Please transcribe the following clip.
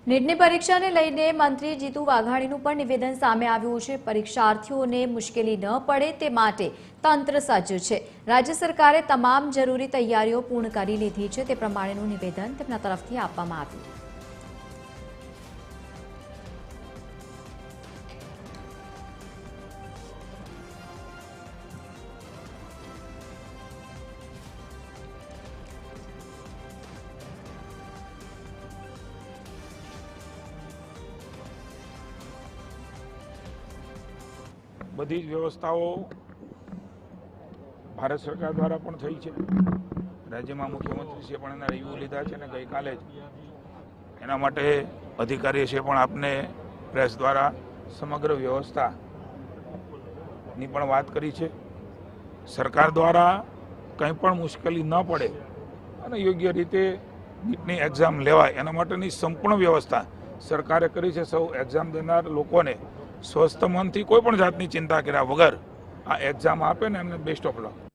નીટની પરીક્ષાને લઈને મંત્રી જીતુ વાઘાણીનું પણ નિવેદન સામે આવ્યું છે। પરીક્ષાર્થીઓને મુશ્કેલી ન પડે તે માટે તંત્ર સજ્જ છે। રાજ્ય સરકારે તમામ જરૂરી તૈયારીઓ પૂર્ણ કરી લીધી છે, તે પ્રમાણેનું નિવેદન તેમના તરફથી આપવામાં આવ્યું। બધી જ વ્યવસ્થાઓ ભારત સરકાર દ્વારા પણ થઈ છે। રાજ્યમાં મુખ્યમંત્રીશ્રીએ પણ એના રિવ્યુ લીધા છે અને ગઈકાલે જ એના માટે અધિકારીશ્રીએ પણ આપને પ્રેસ દ્વારા સમગ્ર વ્યવસ્થાની પણ વાત કરી છે। સરકાર દ્વારા કંઈ પણ મુશ્કેલી ન પડે અને યોગ્ય રીતે નીટની એક્ઝામ લેવાય એના માટેની સંપૂર્ણ વ્યવસ્થા સરકારે કરી છે। સૌ એક્ઝામ દેનાર લોકોને સ્વસ્થ મનથી કોઈ પણ જાતની ચિંતા કર્યા વગર આ એક્ઝામ આપે ને એમને બેસ્ટ ઓફ લક।